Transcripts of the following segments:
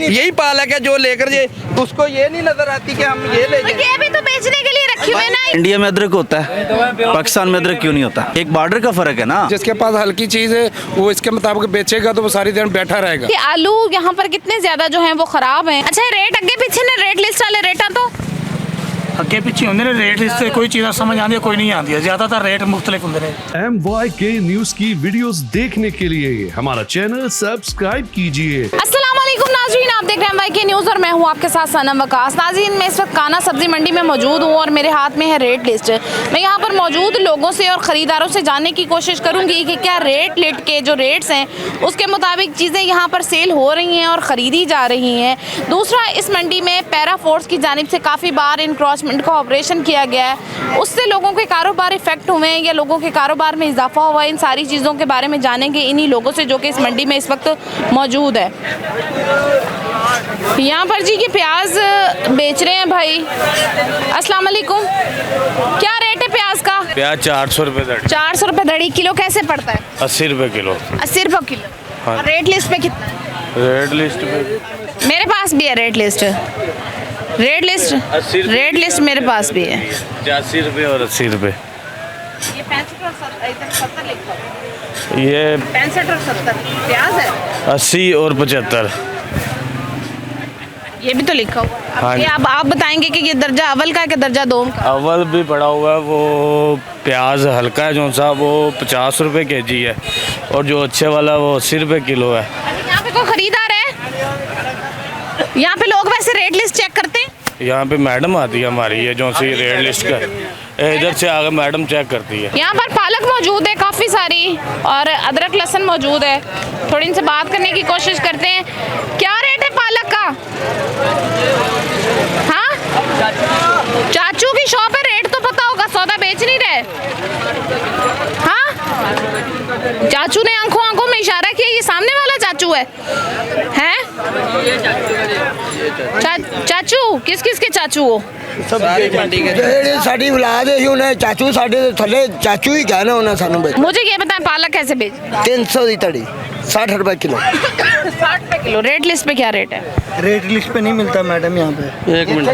यही पालक है जो लेकर ये उसको ये नहीं नजर आती कि हम ये ले जाएं। ये भी तो बेचने के लिए रखी हुई है ना। इंडिया में अदरक होता है, पाकिस्तान में अदरक क्यों नहीं होता? एक बॉर्डर का फर्क है ना। जिसके पास हल्की चीज है वो इसके मुताबिक बेचेगा तो वो सारी दिन बैठा रहेगा। कि आलू यहाँ पर कितने ज्यादा जो हैं वो खराब हैं। अच्छा रेट अगे पीछे ने रेट लिस्ट वाले रेटा तो अगे पिछे होंगे ने रेट लिस्ट से कोई चीज़ समझ आती है कोई नहीं आती है, ज्यादातर रेट मुख्तलिफ होंगे ने। MYK न्यूज की वीडियोस देखने के लिए हमारा चैनल सब्सक्राइब कीजिए। अस्सलाम वालेकुम नाज़रीन, आप देख रहे हैं MYK न्यूज़ और मैं हूं आपके साथ सनम वकास। नाज़रीन मैं इस वक्त काना सब्जी मंडी में मौजूद हूं और मेरे हाथ में है रेट लिस्ट। मैं यहां पर मौजूद लोगों से और ख़रीदारों से जानने की कोशिश करूंगी कि क्या रेट लिस्ट के जो रेट्स हैं उसके मुताबिक चीज़ें यहां पर सेल हो रही हैं और ख़रीदी जा रही हैं। दूसरा, इस मंडी में पैरा फोर्स की जानिब से काफ़ी बार इंक्रोचमेंट का ऑपरेशन किया गया है, उससे लोगों के कारोबार इफेक्ट हुए हैं या लोगों के कारोबार में इजाफा हुआ है। इन सारी चीज़ों के बारे में जानेंगे इन्हीं लोगों से जो कि इस मंडी में इस वक्त मौजूद है। यहाँ पर जी ये प्याज बेच रहे हैं भाई। अस्सलाम वालेकुम, क्या रेट है प्याज का? प्याज 400 रुपये दड़ी। 400 रुपये दड़ी। किलो कैसे पड़ता है? 80 रुपये किलो। 80 रुपये किलो। हाँ। और रेट लिस्ट पे कितना है? रेट लिस्ट पे मेरे पास भी है रेट लिस्ट। रेट लिस्ट मेरे पास भी है। 85 रुपये और 80 रुपये। ये 65 और 70 लिखा है। ये 65 और 70 प्याज है। 80 और 75। ये भी तो लिखा हुआ है। हाँ। ये आप बताएंगे कि ये दर्जा अव्वल का है कि दर्जा दोम का? अव्वल भी पड़ा हुआ है। वो प्याज हल्का है जो सा वो 50 रुपये केजी है और जो अच्छे वाला वो 80 रुपये किलो है। यहाँ पे कोई खरीदार है? यहाँ पे लोग वैसे रेट लिस्ट चेक करते हैं? यहाँ पे मैडम आती है हमारी, ये जो सी रेट लिस्ट का इधर से आगे मैडम चेक करती है। यहाँ पर पालक मौजूद है काफ़ी सारी और अदरक लहसुन मौजूद है। थोड़ी इनसे बात करने की कोशिश करते हैं। क्या रेट है पालक का? हाँ, चाचू की शॉप है, रेट तो पता होगा, सौदा बेच नहीं रहे। हाँ, चाचू ने आंखों में इशारा किया, ये सामने वाला चाचू है? हैं? चाचू किस के चाचू हो? साड़ी औलाद है उन्हें चाचू साढ़े थले चाचू ही कहना उन्हें सानू बेच। मुझे ये बताएं पालक कैसे बेच? 300 की तड़ी 60 रुपए किलो। 60 रुपए किलो। रेट लिस्ट पे क्या रेट है? रेट लिस्ट पे नहीं मिलता मैडम, यहाँ पे 1 मिनट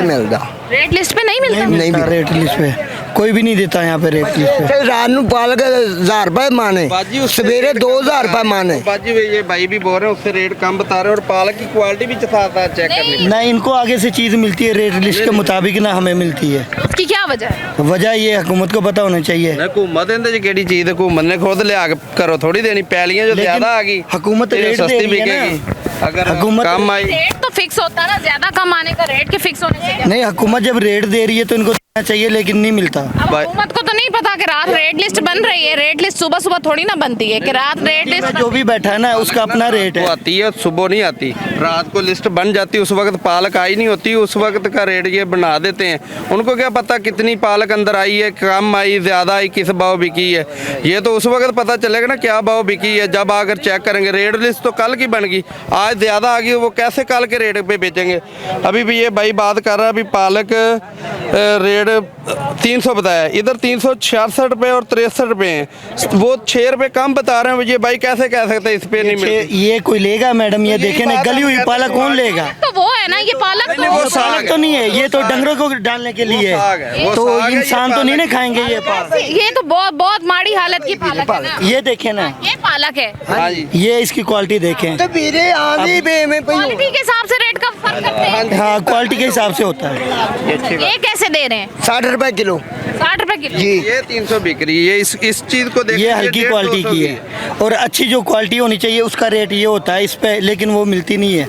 मिलता। रेट लिस्ट पे नहीं मिलता? नहीं मिलता रेट लिस्ट पे, कोई भी नहीं देता यहाँ पे रेट लिस्ट पे। रात को पालक 1000 रुपए माने, सवेरे 2000 रुपए माने। बाजी ये भाई भी बोल रहे हैं उससे रेट कम बता रहे हैं और पालक की क्वालिटी भी साथ चेक करनी। नहीं, इनको आगे से चीज़ मिलती है रेट लिस्ट के मुताबिक ना हमें मिलती है। उसकी क्या वजह है? वजह ये हुकूमत को पता होना चाहिए। हुकूमत इहदे च केड़ी चीज़ हुकूमत ने खुद लिया के करो थोड़ी देनी, पैलियां जो ज्यादा आ गई हुकूमत रेट सस्ती दे रही है बिकेगी। अगर हुकूमत कम आई रेट तो फिक्स होता है ना, ज्यादा कम आने का रेट के फिक्स होने चाहिए। नहीं, हुकूमत जब रेट दे रही है तो इनको देना चाहिए, लेकिन नहीं मिलता। अब हुकूमत को तो नहीं पता कि रात रेट लिस्ट बन रही है। रेट लिस्ट सुबह सुबह थोड़ी ना बनती है कि रात रेट लिस्ट। जो भी बैठा है ना उसका अपना रेट वो है। आती है सुबह नहीं आती, रात को लिस्ट बन जाती, उस वक्त पालक आई नहीं होती, उस वक्त का रेट ये बना देते हैं। उनको क्या पता कितनी पालक अंदर आई है, कम आई, ज्यादा आई, किस भाव बिकी है। ये तो उस वक्त पता चलेगा ना क्या भाव बिकी है जब आकर चेक करेंगे। रेट लिस्ट तो कल की बन गई, आज ज्यादा आ गई, वो कैसे कल के रेट पे बेचेंगे? अभी भी ये भाई बात कर रहा है, अभी पालक रेट 300 बताया, इधर 366 रुपए और 63 रुपए हैं, वो 6 रुपए कम बता रहे हैं। ये भाई कैसे कह सकते हैं इस पे नहीं मिलती? ये कोई लेगा मैडम? ये देखे ना, गली हुई पालक कौन लेगा? तो वो है ना, ये पालक तो वो पालक तो नहीं है, ये तो डंगरों को डालने के लिए है, तो इंसान तो नहीं ना खाएंगे ये पालक। ये तो बहुत माड़ी हालत की पालक है ना। ये देखे ना, ये पालक है। हाँ जी, ये इसकी क्वालिटी देखें। क्वालिटी के हिसाब से रेट का फर्क करते हैं। हाँ, क्वालिटी के हिसाब से होता है। ये कैसे दे रहे हैं? 60 रुपए किलो। 60 रुपए किलो जी, ये 300 बिक रही है। इस चीज को देखिए, ये हल्की क्वालिटी की है और अच्छी जो क्वालिटी होनी चाहिए उसका रेट ये होता है इस पे, लेकिन वो मिलती नहीं है।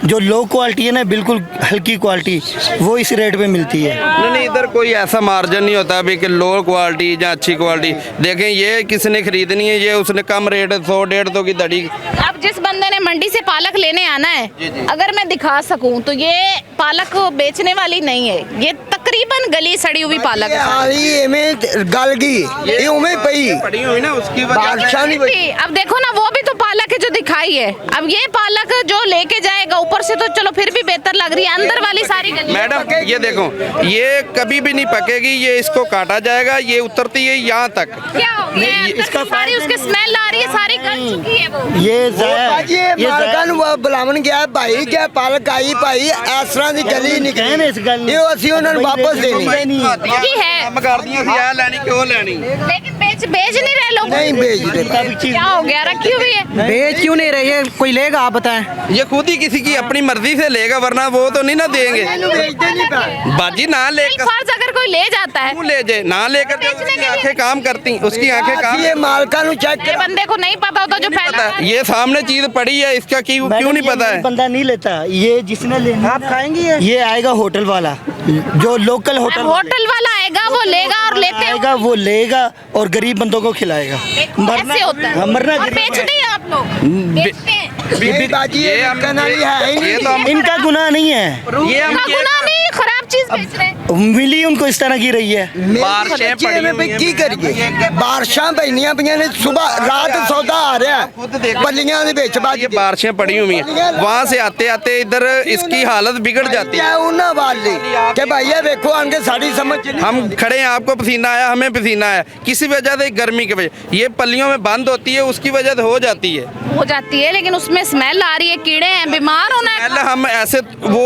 जो लो क्वालिटी है ना, बिल्कुल हल्की क्वालिटी, वो इस रेट पे मिलती है। नहीं, इधर कोई ऐसा मार्जिन नहीं होता अभी कि लो क्वालिटी या अच्छी क्वालिटी। देखें ये किसने खरीदनी है, ये उसने कम रेट 100-150 की दड़ी। अब जिस बंदे ने मंडी से पालक लेने आना है, अगर मैं दिखा सकूं तो ये पालक बेचने वाली नहीं है, ये तकरीबन गली सड़ी हुई पालक है। गल गई ये उमें पड़ी हुई ना, उसकी बादशाह नहीं बची। अब देखो ना, वो भी तो पालक है जो दिखाई है। अब ये पालक जो लेके जाएगा ऊपर से तो चलो फिर भी बेहतर लग रही है, अंदर वाली सारी गली। मैडम ये देखो, ये कभी भी नहीं पकेगी, ये इसको काटा जाएगा, ये उतरती है यहाँ तक। क्या हो गया? इसका सारी उसके स्मेल आ और ये सारी गल चुकी है वो। ये भाजी मालकां ਨੂੰ ਬੁਲਾਉਣ ਗਿਆ ਭਾਈ ਕਿ ਪਾਲਕ ਆਈ ਭਾਈ ਇਸ ਤਰ੍ਹਾਂ ਦੀ ਗਲੀ ਨਹੀਂ ਕਹਿਣ ਇਸ ਗੱਲ ਨੂੰ। ਇਹ ਅਸੀਂ ਉਹਨਾਂ ਨੂੰ ਵਾਪਸ ਦੇਣੀ की है ਕੰਮ ਕਰਦੀਆਂ ਸੀ ਇਹ ਲੈਣੀ ਕਿਉਂ ਲੈਣੀ लेकिन बेच नहीं रहे लोग। नहीं बेचते क्या हो गया, रखी हुई है। बेच क्यों नहीं रही है, कोई लेगा आप बताएं। ये खुद ही किसी की अपनी मर्जी से लेगा वरना वो तो नहीं ना देंगे बेचते नहीं पाए बाजी ना नहीं, लेकर फर्ज अगर कोई ले जाता है, क्यों ले जाए ना लेकर जाए, बेचने उसकी के लिए। आंखें काम करती उसकी आंखें काम ये मालकां ਨੂੰ चेक ये बंदे को नहीं पता होता जो पता पहला है ये सामने चीज पड़ी है इसका क्यों नहीं पता है बंदा नहीं लेता, ये जिसने लेना आप खाएंगे ये आएगा होटल वाला, जो लोकल होटल होटल वाला आएगा वो लेगा और लेते आएगा वो लेगा और गरीब बंदों को खिलाएगा। ऐसे होता है। हाँ, मरना और बेचते हैं आप लोग, बेचते हैं। ये बाजी ये कनाली है ही ये नहीं तो हम इनका गुनाह नहीं है, ये हम उनका गुनाह नहीं, खराब चीज बेच रहे हैं। मिली उनको इस तरह की रही है। बारिशें पड़ी में हुई हैं। की करिए बारिशां पैनियां पईयां ने सुबह रात सौदा आ रहा है पल्लियां दे विच ये बाजी बारिशें पड़ी हुई हैं वहाँ से आते आते इधर इसकी हालत बिगड़ जाती है उन्हां वाली कि भैया देखो आगे साड़ी समझ नहीं हम खड़े हैं आपको पसीना आया हमें पसीना आया किसी वजह से गर्मी की वजह ये पल्लियों में बंद होती है उसकी वजह से हो जाती है लेकिन उसमें स्मेल आ रही है, कीड़े हैं, बीमार होना है। पहले हम ऐसे वो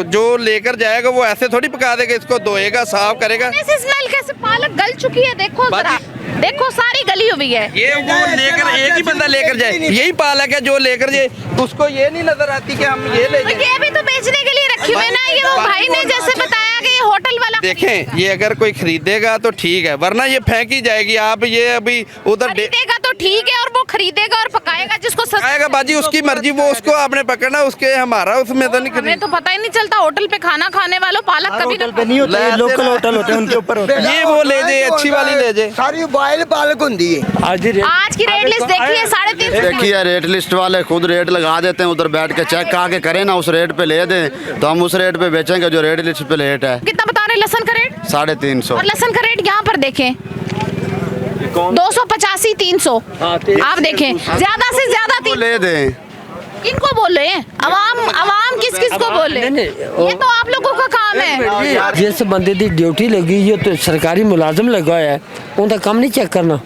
जो लेकर जाएगा वो ऐसे थोड़ी पका देगा इसको धोएगा साफ करेगा कैसे स्मेल, कैसे पालक गल चुकी है, देखो जरा, देखो सारी गली हुई है। ये वो लेकर एक ही बंदा लेकर जाए यही पालक है जो लेकर जाए उसको ये नहीं नजर आती कि हम ये ले तो जाए ये भी तो बेचने के लिए रखी हुई है ना, ये वो भाई ने जैसे बताया कि ये होटल वाला देखें ये अगर कोई खरीदेगा तो ठीक है वरना ये फेंकी जाएगी आप ये अभी उधर खरीदेगा तो ठीक है, और वो खरीदेगा और पकाएगा जिसको आएगा बाजी उसकी मर्जी वो उसको आपने पकड़ना उसके हमारा उसमें तो नहीं हमें तो पता ही नहीं चलता। होटल पे खाना खाने वालों पालक कभी होटल पे नहीं होता, ये लोकल होटल होते हैं उनके ऊपर होता है। ये वो ले जाए अच्छी वाली ले जाए सारी बॉयल पालक होती है आज की रेट लिस्ट देखिए 350। देखिए रेट लिस्ट वाले खुद रेट लगा देते हैं उधर बैठ के चेक आके करें ना उस रेट पे ले दें तो हम उस रेट पे बेचेंगे जो रेट लिस्ट पे रेट है। कितना बता रहे लहसन का रेट? 350। और लहसन का रेट यहाँ पर देखें 285 300। आप देखें ज्यादा से ज्यादा वो ले दें किनको बोल रहे हैं? अवाम किस किस को बोल रहे हैं? ये तो आप लोगों का काम है। जिस बंदे की ड्यूटी लगी ये तो सरकारी मुलाजिम लगा है उनका काम नहीं चेक करना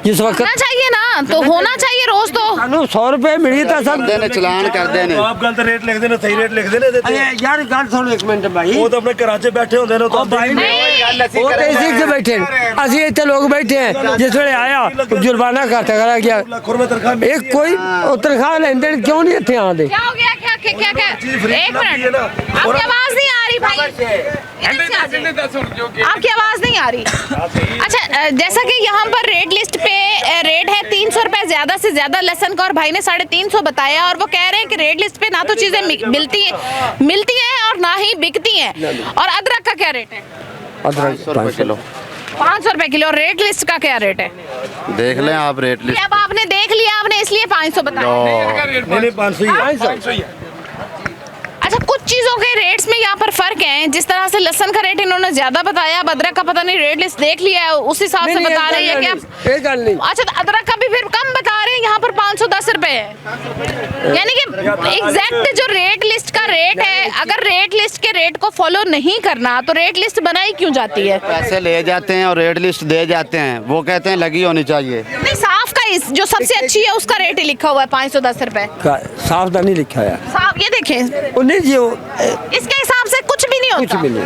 जिस वक्त होना चाहिए ना, तो होना चाहिए रोज तो। 100 रुपए मिली था सब देने चलान कर देने आप गलत रेट लिख देने सही रेट लिख देने देते हैं। यार गल सुनो एक मिनट भाई वो तो अपने कराचे बैठे होते हैं तो भाई वो तो इसी के बैठे असि इतने लोग बैठे हैं जिस वे आया जुर्माना काटा करा गया एक कोई तनख्वाह लेन देन क्यों नहीं इतने आते क्या हो गया, क्या एक मिनट आपकी आवाज नहीं आ रही भाई, आपकी आवाज नहीं आ रही। अच्छा जैसा कि यहाँ पर रेट लिस्ट पे रेट है 300 रुपए ज्यादा से ज्यादा लहसन का, और भाई ने 350 बताया, और वो कह रहे हैं कि रेट लिस्ट पे ना तो चीजें मिलती हैं और ना ही बिकती हैं। और अदरक का क्या रेट है? अदरक 500 किलो 500 रुपए किलो। रेट लिस्ट का क्या रेट है? देख लें आप रेट लिस्ट। अब आपने देख लिया, आपने इसलिए 500 बताया। नहीं 500 ही है। अच्छा कुछ चीजों के रेट्स में यहाँ पर फर्क है, जिस तरह से लहसन का रेट इन्होंने ज्यादा बताया, अब अदरक का पता नहीं रेट लिस्ट देख लिया है उस हिसाब से बता रही है कि आप। अच्छा तो अदरक का भी फिर कम बता रहे हैं, यहाँ पर 510 रुपए है, यानी कि एग्जैक्ट जो रेट लिस्ट का रेट है, अगर रेट लिस्ट के रेट को फॉलो नहीं करना तो रेट लिस्ट बनाई क्यों जाती है? पैसे ले जाते हैं और रेट लिस्ट दे जाते हैं, वो कहते हैं लगी होनी चाहिए। नहीं साफ का जो सबसे अच्छी है उसका रेट ही लिखा हुआ है 510 रुपए, साफ नहीं लिखा है साफ। ये देखें इसके हिसाब से कुछ भी नहीं होता, कुछ भी नहीं,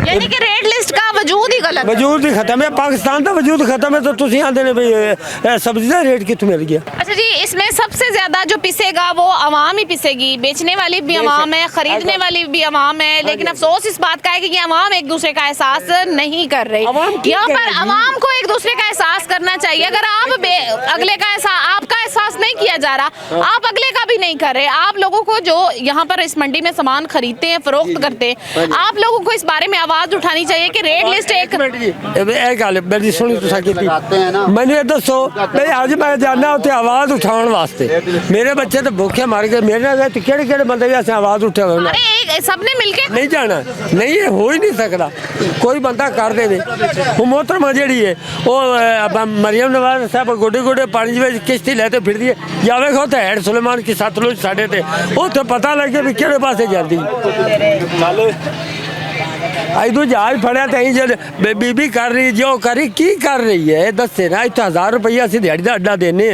यानी कि रेट लिस्ट का वजूद ही गलत, वजूद ही खत्म है। पाकिस्तान का वजूद खत्म है तो तुम यहाँ देने भाई सब्जी का रेट कितने मिल गया? अच्छा जी इसमें सबसे ज्यादा जो पिसेगा वो अवाम ही पिसेगी, बेचने वाली भी अवाम है, खरीदने वाली भी अवाम है, लेकिन अफसोस इस बात का है कि ये अवाम एक दूसरे का एहसास नहीं कर रही। यहाँ पर अवाम को एक दूसरे का एहसास करना चाहिए। अगर आप अगले का आपका एहसास नहीं किया जा रहा, आप अगले का भी नहीं कर रहे, आप लोगों को जो यहाँ पर इस मंडी में सामान खरीदते हैं फरोख्त करते हैं, आप लोगों को इस बारे में आवाज उठानी चाहिए कि रेट लिस्ट एक गल मेरी सुनी मैंने दसो भाई अज मैं जाना उत्थे आवाज उठाने वास्ते, मेरे बच्चे तो भूखे मर गए, मेरे गए तो केड़े बंदे भी आवाज उठे हुए सबने मिलके नहीं जाना, नहीं ये हो ही नहीं सकता, कोई बंदा कर दे। मोहतरमा जी है वो मरियम नवाज साहब गोडे गोडे पानी में किश्ती लेते फिर दी जावे खो तो हैड सुलेमान की सतलुज साढ़े थे उत्थे पता लगे भी केड़े पासे जाती। इधर जहाज फड़िया तो जो बीबी कर रही जो करी की कर रही है दसे ना इतना 1000 रुपया असं दिहाड़ी का अड्डा देने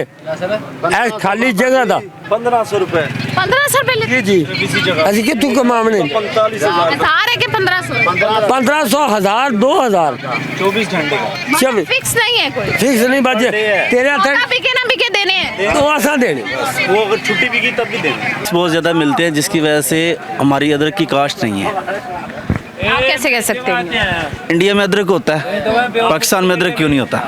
खाली जगह का 1500 रुपए 1500 रुपए जी असं कितों कमाने 1000 है कि 1500 1500 1000 2000 24 घंटे का फिक्स नहीं है कोई फिक्स नहीं बचे तेरे ना बिके ना बिके देने हैं तो आसा देने वो अगर छुट्टी भी की तब भी देंगे बहुत ज़्यादा मिलते हैं जिसकी वजह से हमारी अदरक की कास्ट नहीं है। आप कैसे कह सकते हैं? इंडिया में अदरक होता है, पाकिस्तान में अदरक क्यों नहीं होता?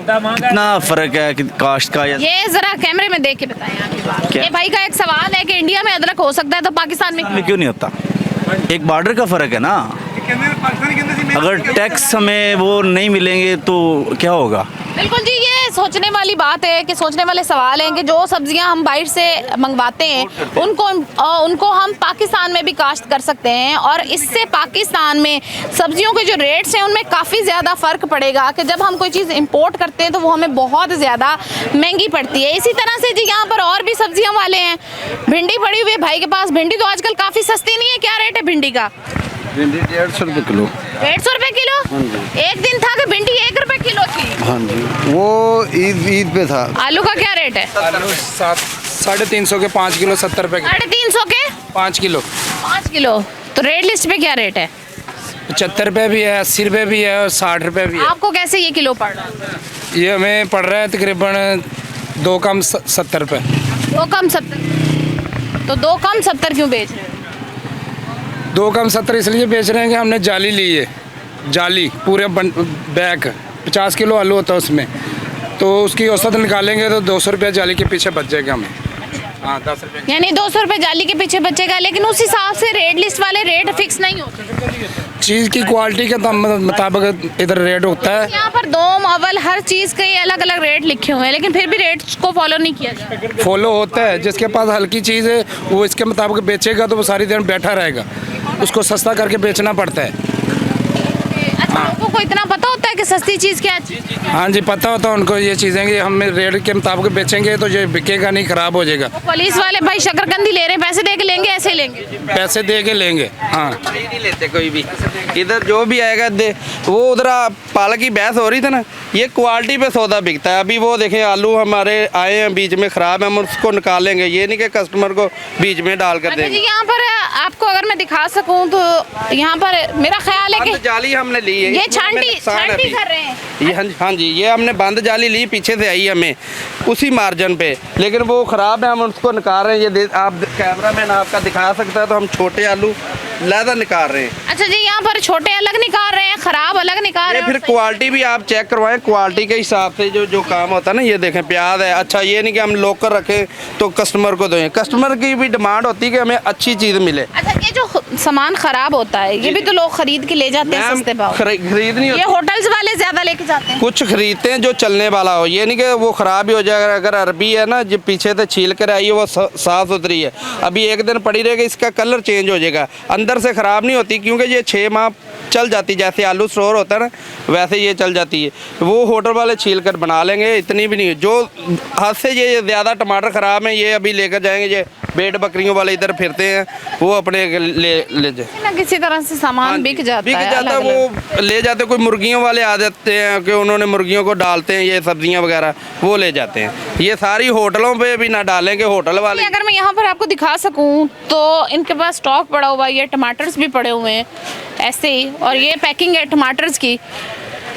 कितना फ़र्क है कि कास्ट का या ये जरा कैमरे में देख के बताएं आपकी बात। क्या? ये भाई का एक सवाल है कि इंडिया में अदरक हो सकता है तो पाकिस्तान में क्यों नहीं होता? एक बॉर्डर का फ़र्क है ना। अगर टैक्स हमें वो नहीं मिलेंगे तो क्या होगा? बिल्कुल जी, ये सोचने वाली बात है कि सोचने वाले सवाल हैं कि जो सब्जियां हम बाहर से मंगवाते हैं उनको हम पाकिस्तान में भी काश्त कर सकते हैं और इससे पाकिस्तान में सब्जियों के जो रेट्स हैं उनमें काफ़ी ज़्यादा फ़र्क पड़ेगा कि जब हम कोई चीज़ इंपोर्ट करते हैं तो वो हमें बहुत ज़्यादा महंगी पड़ती है। इसी तरह से जी यहाँ पर और भी सब्जियाँ वाले हैं, भिंडी पड़ी हुई है भाई के पास। भिंडी तो आजकल काफ़ी सस्ती नहीं है, क्या रेट है भिंडी का? भिंडी 150 रुपये किलो। 150 रुपये किलो? एक दिन था कि भिंडी 1 रुपये किलो थी। हाँ जी, वो ईद पे था। आलू का क्या रेट है? आलू 350 के 5 किलो 70 रुपए के 350 के 5 किलो। 5 किलो। तो रेट लिस्ट पे क्या रेट है? 75 रुपये भी है, 80 रुपये भी है और 60 रुपये भी है। आपको कैसे ये किलो पड़ रहा है? ये हमें पड़ रहा है तकरीबन 2 कम 70 रुपये। 2 कम 70। तो 2 कम 70 क्यों बेच रहे हो? 2 कम 70 इसलिए बेच रहे हैं कि हमने जाली ली है, जाली पूरे बैग 50 किलो आलू होता है उसमें, तो उसकी औसत निकालेंगे तो 200 रुपये जाली के पीछे बच जाएगा हमें। हाँ 10 रुपये यानी 200 रुपये जाली के पीछे बचेगा, लेकिन उस हिसाब से रेट लिस्ट वाले रेट फिक्स नहीं होते। चीज़ की क्वालिटी के मुताबिक इधर रेट होता है। यहाँ पर दोम अव्वल हर चीज़ के अलग अलग रेट लिखे हुए हैं, लेकिन फिर भी रेट्स को फॉलो नहीं किया जाता। फॉलो होता है, जिसके पास हल्की चीज़ है वो इसके मुताबिक बेचेगा तो वो सारी दिन बैठा रहेगा, उसको सस्ता करके बेचना पड़ता है। अच्छा, लोगों को इतना पता होता है कि सस्ती चीज़ क्या है? हाँ जी, पता होता है उनको ये चीज़ें कि हम रेट के मुताबिक बेचेंगे तो ये बिकेगा नहीं, ख़राब हो जाएगा। पुलिस वाले भाई शकरकंदी ले रहे हैं, पैसे दे के लेंगे, ऐसे लेंगे? पैसे दे के लेंगे। हाँ, नहीं लेते कोई भी। इधर जो भी आएगा वो उधर पालक की बहस हो रही थी ना, ये क्वालिटी पे सौदा बिकता है। अभी वो देखें आलू हमारे आए हैं बीच में ख़राब है, हम उसको निकालेंगे, ये नहीं कि कस्टमर को बीच में डाल कर देंगे। यहाँ पर आपको अगर मैं दिखा सकूँ तो यहाँ पर मेरा ख्याल है कि जाली हमने ली है, ये छांटी कर रहे हैं। ये हाँ जी, ये हमने बंद जाली ली, पीछे से आई हमें उसी मार्जिन पे, लेकिन वो ख़राब है, हम उसको निकाल रहे हैं। ये आप कैमरा मैन आपका दिखा सकता है, तो हम छोटे आलू लहदा निकाल रहे हैं। अच्छा जी, यहाँ पर छोटे अलग निकाल रहे हैं, ख़राब अलग निकाल रहे हैं। फिर क्वालिटी भी आप चेक करवाएं, क्वालिटी के हिसाब से जो काम होता है ना। ये देखें प्याज है, अच्छा ये नहीं कि हम लोकल रखें तो कस्टमर को दें, कस्टमर की भी डिमांड होती है कि हमें अच्छी चीज़ मिले। अच्छा, ये जो सामान ख़राब होता है ये भी तो लोग खरीद के ले जाते हैं सस्ते भाव। खरीद नहीं, ये होटल्स वाले ज़्यादा लेके जाते हैं। कुछ खरीदते हैं जो चलने वाला हो, ये नहीं कि वो ख़राब ही हो जाएगा। अगर अरबी है ना, जो पीछे से छील कर आई है वो साफ़ सुथरी है, अभी एक दिन पड़ी रहेगी, इसका कलर चेंज हो जाएगा, अंदर से ख़राब नहीं होती, क्योंकि ये 6 माह चल जाती। जैसे आलू स्टोर होता है ना, वैसे ये चल जाती है। वो होटल वाले छील कर बना लेंगे, इतनी भी नहीं। जो हद से ये ज़्यादा टमाटर ख़राब हैं, ये अभी लेकर जाएंगे। ये भेड़ बकरियों वाले इधर फिरते हैं, वो अपने ले जाए ना, किसी तरह से सामान बिक जाता है। वो ले जाते, कोई मुर्गियों वाले आ जाते हैं कि उन्होंने मुर्गियों को डालते हैं ये सब्जियां वगैरह, वो ले जाते हैं। ये सारी होटलों पे भी ना डालेंगे होटल वाले। अगर मैं यहाँ पर आपको दिखा सकूँ तो इनके पास स्टॉक पड़ा हुआ है, ये टमाटर्स भी पड़े हुए हैं ऐसे ही, और ये पैकिंग है टमाटर्स की।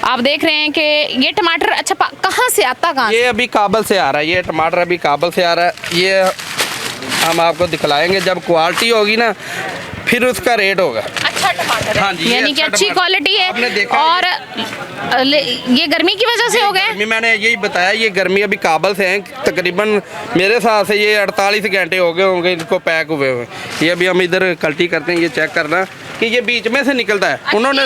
आप देख रहे हैं कि ये टमाटर अच्छा कहाँ से आता, कहाँ? ये अभी काबल से आ रहा है, ये टमाटर अभी काबल से आ रहा है। ये हम आपको दिखलाएंगे, जब क्वालिटी होगी ना फिर उसका रेट होगा। अच्छा टमाटर, हाँ जी, यानी कि अच्छी क्वालिटी है। और ये गर्मी की वजह से हो गए? मैंने यही बताया, ये गर्मी अभी काबल से हैं, तकरीबन मेरे हिसाब से ये 48 घंटे हो गए होंगे इनको पैक हुए हुए। ये अभी हम इधर कल्टी करते हैं, ये चेक करना कि ये बीच में से निकलता है। उन्होंने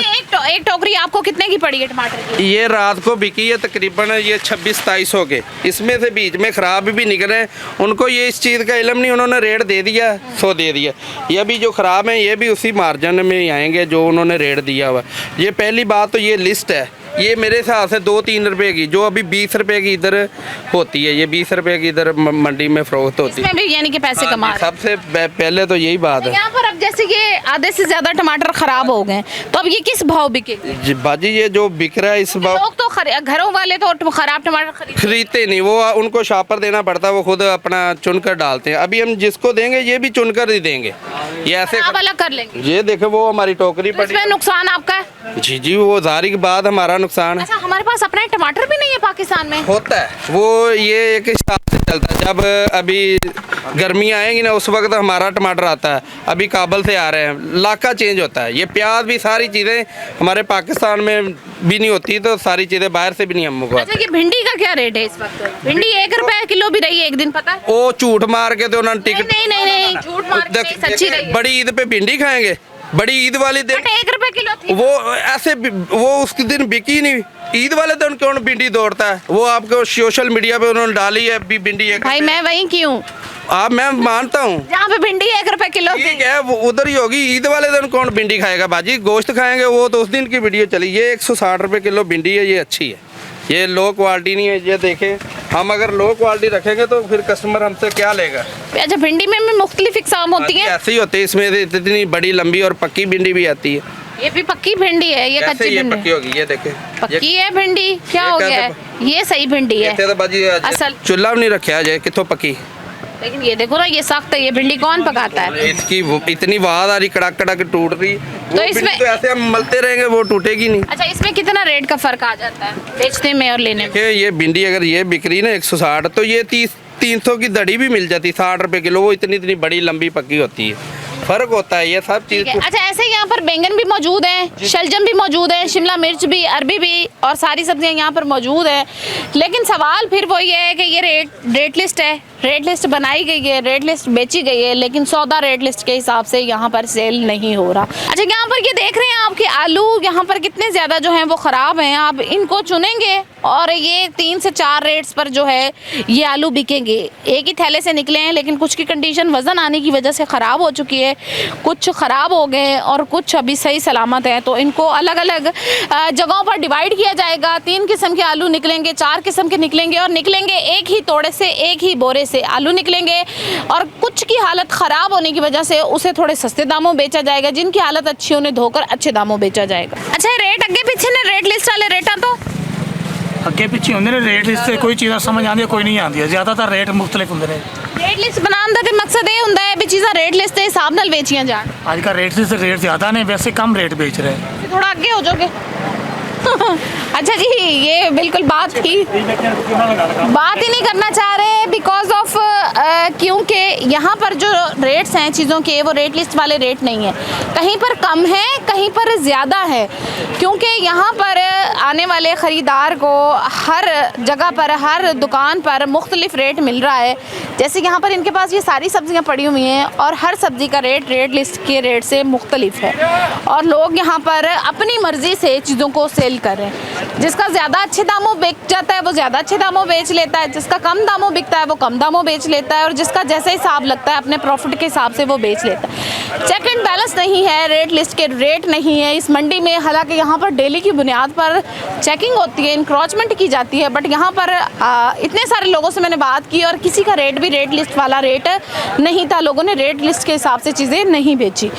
एक टोकरी आपको कितने की पड़ी है टमाटर की? ये रात को बिकी है तकरीबन ये 26-27 के, इसमें से बीच में ख़राब भी निकले। उनको ये इस चीज़ का इल्म नहीं, उन्होंने रेट दे दिया, 100 दे दिया। ये भी जो ख़राब हैं ये भी उसी मार्जिन में ही आएंगे जो उन्होंने रेट दिया हुआ। ये पहली बात तो ये लिस्ट है, ये मेरे हिसाब से 2-3 रुपए की, जो अभी 20 रुपए की इधर होती है, ये 20 रुपए की इधर मंडी में फरोख्त होती है। इसमें भी यानी कि पैसे कमा रहे हैं। सबसे पहले तो यही बात है। यहाँ पर अब जैसे से ये आधे से ज्यादा टमाटर खराब हो गए, तो अब ये किस भाव बिकेंगे? जी बाजी ये जो बिक रहा है इस भाव, लोग तो घरों वाले तो खराब टमाटर खरीदते नहीं, वो उनको शॉपर देना पड़ता है, वो खुद अपना चुनकर डालते हैं। अभी हम जिसको देंगे ये भी चुनकर ही देंगे, ये ऐसे आप अलग कर लेंगे। ये देखो वो हमारी टोकरी पड़ी, इसमें नुकसान आपका है? जी जी वो जारी के बाद हमारा नुकसान है। अच्छा, हमारे पास अपना टमाटर भी नहीं है पाकिस्तान में? होता है वो, ये एक हिसाब से चलता है। जब अभी गर्मियाँ आएंगी ना उस वक्त हमारा टमाटर आता है, अभी काबल से आ रहे हैं, इलाका चेंज होता है। ये प्याज भी सारी चीज़ें हमारे पाकिस्तान में भी नहीं होती, तो सारी चीज़ें बाहर से भी नहीं हम मंगवाते। अच्छा, ये भिंडी का क्या रेट है इस वक्त? भिंडी 1 रुपए किलो भी रही है एक दिन, पता है? वो झूठ मार के तो उन्होंने टिकट, नहीं झूठ मार के नहीं, सच्ची रही है। बड़ी ईद पे भिंडी खाएंगे, बड़ी ईद वाले दिन 1 रुपए किलो थी। वो ऐसे वो उसके दिन बिकी नहीं, ईद वाले दिन कौन भिंडी दौड़ता है? वो आपको सोशल मीडिया पे उन्होंने डाली है अभी भिंडी भाई मैं वहीं की हूँ, आप मैं मानता हूँ जहाँ पे भिंडी 1 रुपए किलो थी। ठीक है वो उधर ही होगी, ईद वाले दिन कौन भिंडी खाएगा बाजी? गोश्त खाएंगे, वो तो उस दिन की वीडियो चली। ये 160 रुपए किलो भिंडी है, ये अच्छी है, ये लो क्वालिटी नहीं है। ये देखें, हम अगर लो क्वालिटी रखेंगे तो फिर कस्टमर हमसे क्या लेगा? अच्छा, भिंडी में भी मुख्तलिफ इकसाम होती है? ऐसे ही होती है, इसमें इतनी बड़ी लंबी और पक्की भिंडी भी आती है। ये भी पक्की भिंडी है, ये कच्ची ये भिंडी पक्की होगी, ये देखें पक्की है भिंडी, क्या हो गया है? ये सही भिंडी है तो बाजी असल। चूल्हा नहीं रखा जाए कितों पक्की, लेकिन ये देखो ना, ये सख्त है, ये भिंडी कौन पकाता है? इसकी इतनी आवाज आ रही, कड़क कड़क टूट रही, तो इसमें तो ऐसे हम मलते रहेंगे वो टूटेगी नहीं। अच्छा, इसमें कितना रेट का फर्क आ जाता है बेचने में और लेने में? ये भिंडी अगर ये बिक रही ना 160, तो ये 300 की दड़ी भी मिल जाती, 60 रुपए किलो, वो इतनी बड़ी लंबी पक्की होती है, फर्क होता है ये सब चीज। अच्छा, ऐसे यहाँ पर बैंगन भी मौजूद है, शलजम भी मौजूद है, शिमला मिर्च भी, अरबी भी, और सारी सब्जियाँ यहाँ पर मौजूद है। लेकिन सवाल फिर वही है कि ये रेट लिस्ट है, रेट लिस्ट बनाई गई है, रेट लिस्ट बेची गई है, लेकिन सौदा रेट लिस्ट के हिसाब से यहाँ पर सेल नहीं हो रहा। अच्छा, यहाँ पर ये देख रहे हैं आपके आलू यहाँ पर कितने ज़्यादा जो हैं वो ख़राब हैं। आप इनको चुनेंगे और ये 3 से 4 रेट्स पर जो है ये आलू बिकेंगे। एक ही थैले से निकले हैं, लेकिन कुछ की कंडीशन वज़न आने की वजह से ख़राब हो चुकी है, कुछ ख़राब हो गए और कुछ अभी सही सलामत हैं। तो इनको अलग अलग जगहों पर डिवाइड किया जाएगा। 3 किस्म के आलू निकलेंगे, 4 किस्म के निकलेंगे, और निकलेंगे एक ही तोड़े से, एक ही बोरे से आलू निकलेंगे। और कुछ की हालत ख़राब होने की वजह से उसे थोड़े सस्ते दामों बेचा जाएगा, जिनकी हालत अच्छी उन्हें धोकर अच्छे दामों बेचा जाएगा। अच्छा, रेट अगे पीछे ने रेट लिस्ट वाले रेटा तो अगे पिछे होंगे ने रेट लिस्ट से कोई चीज़ समझ आती है, कोई नहीं आती है, ज़्यादातर रेट मुख्तलिफ होंगे ने। रेट लिस्ट बनाने का मकसद ये होंगे है भी चीज़ां रेट लिस्ट के हिसाब नाल बेचियां जान। आज का रेट लिस्ट रेट ज़्यादा ने, वैसे कम रेट बेच रहे हैं। थोड़ा आगे हो जाओगे। अच्छा जी, ये बिल्कुल बात ही नहीं करना चाह रहे बिकॉज ऑफ क्योंकि यहाँ पर जो रेट्स हैं चीज़ों के, वो रेट लिस्ट वाले रेट नहीं है, कहीं पर कम है, कहीं पर ज़्यादा है। क्योंकि यहाँ पर आने वाले ख़रीदार को हर जगह पर, हर दुकान पर मुख्तलिफ रेट मिल रहा है। जैसे यहाँ पर इनके पास ये सारी सब्जियाँ पड़ी हुई हैं और हर सब्ज़ी का रेट लिस्ट के रेट से मुख्तलिफ है, और लोग यहाँ पर अपनी मर्ज़ी से चीज़ों को सेल कर रहे हैं। जिसका ज़्यादा अच्छे दामों बिक जाता है वो ज़्यादा अच्छे दामों बेच लेता है, जिसका कम दामों बिकता है वो कम दामों बेच लेता है, और जिसका जैसे हिसाब लगता है अपने प्रॉफिट के हिसाब से वो बेच लेता है। चेक एंड बैलेंस नहीं है, रेट लिस्ट के रेट नहीं है इस मंडी में। हालांकि यहाँ पर डेली की बुनियाद पर चेकिंग होती है, इंक्रोचमेंट की जाती है, बट यहाँ पर इतने सारे लोगों से मैंने बात की और किसी का रेट भी रेट लिस्ट वाला रेट नहीं था। लोगों ने रेट लिस्ट के हिसाब से चीज़ें नहीं बेची।